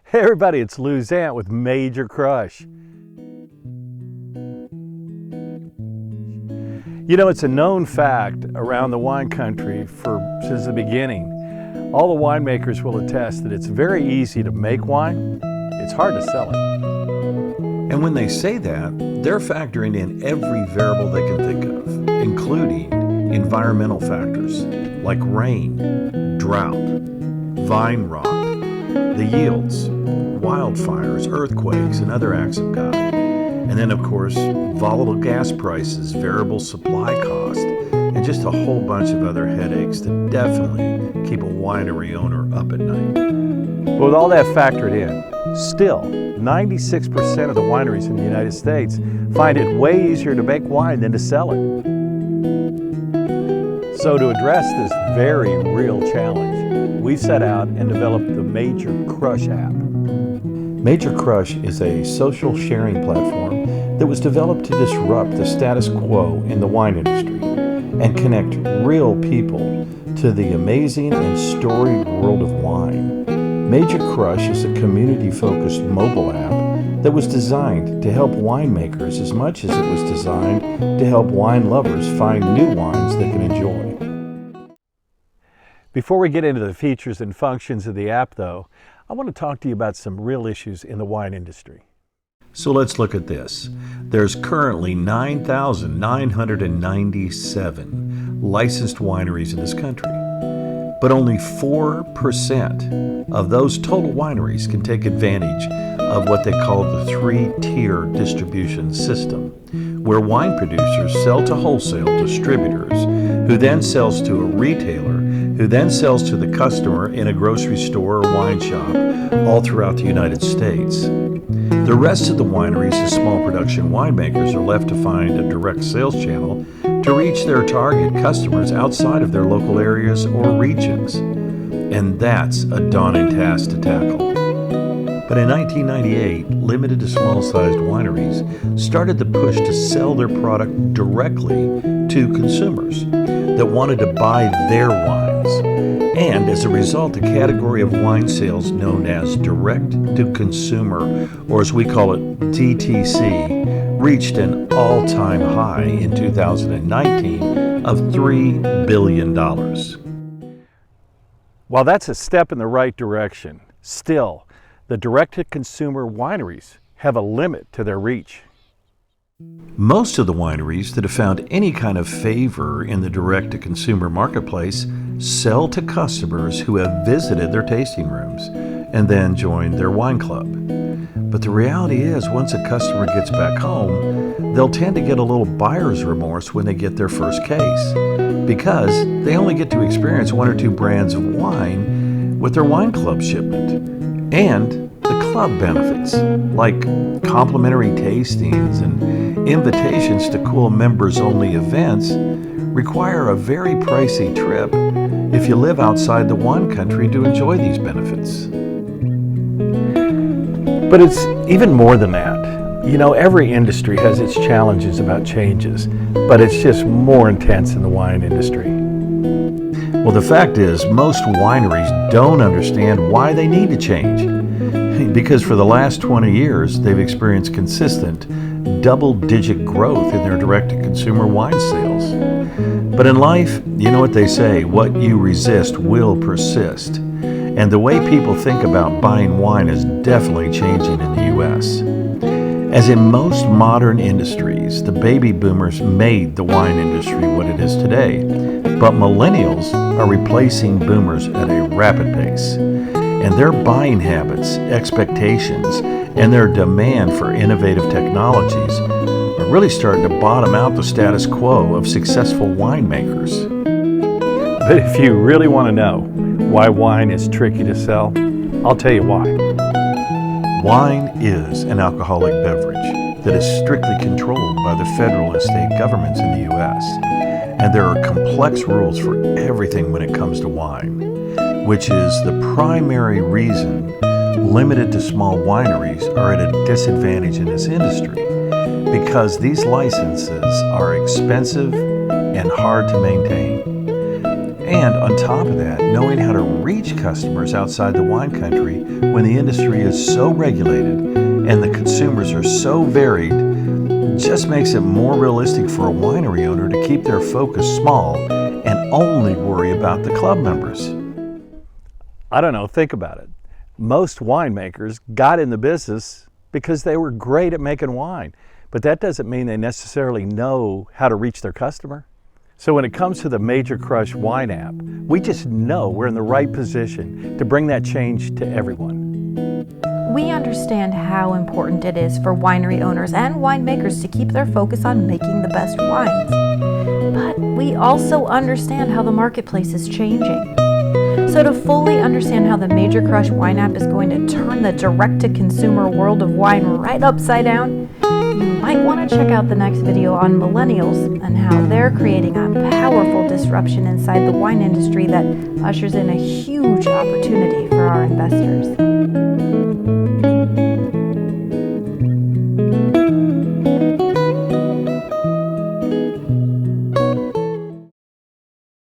Hey everybody, it's Lou Zant with Major Crush. You know, it's a known fact around the wine country since the beginning. All the winemakers will attest that it's very easy to make wine. It's hard to sell it. And when they say that, they're factoring in every variable they can think of, including environmental factors like rain, drought, vine rot, the yields, wildfires, earthquakes, and other acts of God. And then, of course, volatile gas prices, variable supply cost, and just a whole bunch of other headaches that definitely keep a winery owner up at night. But with all that factored in, still, 96% of the wineries in the United States find it way easier to make wine than to sell it. So to address this very real challenge, we set out and developed the Major Crush app. Major Crush is a social sharing platform that was developed to disrupt the status quo in the wine industry and connect real people to the amazing and storied world of wine. Major Crush is a community-focused mobile app that was designed to help winemakers as much as it was designed to help wine lovers find new wines they can enjoy. Before we get into the features and functions of the app, though, I want to talk to you about some real issues in the wine industry. So let's look at this. There's currently 9,997 licensed wineries in this country, but only 4% of those total wineries can take advantage of what they call the three-tier distribution system, where wine producers sell to wholesale distributors, who then sells to a retailer, who then sells to the customer in a grocery store or wine shop all throughout the United States. The rest of the wineries and small production winemakers are left to find a direct sales channel to reach their target customers outside of their local areas or regions. And that's a daunting task to tackle. But in 1998, limited to small-sized wineries started the push to sell their product directly to consumers that wanted to buy their wines. And as a result, a category of wine sales known as direct-to-consumer, or as we call it, DTC, reached an all-time high in 2019 of $3 billion. While that's a step in the right direction, still, the direct-to-consumer wineries have a limit to their reach. Most of the wineries that have found any kind of favor in the direct-to-consumer marketplace sell to customers who have visited their tasting rooms and then joined their wine club. But the reality is, once a customer gets back home, they'll tend to get a little buyer's remorse when they get their first case, because they only get to experience one or two brands of wine with their wine club shipment. And the club benefits, like complimentary tastings and invitations to cool members-only events, require a very pricey trip if you live outside the wine country to enjoy these benefits. But it's even more than that. You know, every industry has its challenges about changes, but it's just more intense in the wine industry. Well, the fact is, most wineries don't understand why they need to change, because for the last 20 years, they've experienced consistent double-digit growth in their direct-to-consumer wine sales. But in life, you know what they say, what you resist will persist. And the way people think about buying wine is definitely changing in the U.S. As in most modern industries, the baby boomers made the wine industry what it is today. But millennials are replacing boomers at a rapid pace. And their buying habits, expectations, and their demand for innovative technologies are really starting to bottom out the status quo of successful winemakers. But if you really want to know why wine is tricky to sell, I'll tell you why. Wine is an alcoholic beverage that is strictly controlled by the federal and state governments in the U.S. And there are complex rules for everything when it comes to wine, which is the primary reason limited to small wineries are at a disadvantage in this industry, because these licenses are expensive and hard to maintain. And on top of that, knowing how to reach customers outside the wine country when the industry is so regulated and the consumers are so varied just makes it more realistic for a winery owner to keep their focus small and only worry about the club members. I don't know, think about it. Most winemakers got in the business because they were great at making wine, but that doesn't mean they necessarily know how to reach their customer. So when it comes to the Major Crush wine app, we just know we're in the right position to bring that change to everyone. We understand how important it is for winery owners and winemakers to keep their focus on making the best wines. But we also understand how the marketplace is changing. So to fully understand how the Major Crush wine app is going to turn the direct-to-consumer world of wine right upside down, you might want to check out the next video on millennials and how they're creating a powerful disruption inside the wine industry that ushers in a huge opportunity for our investors.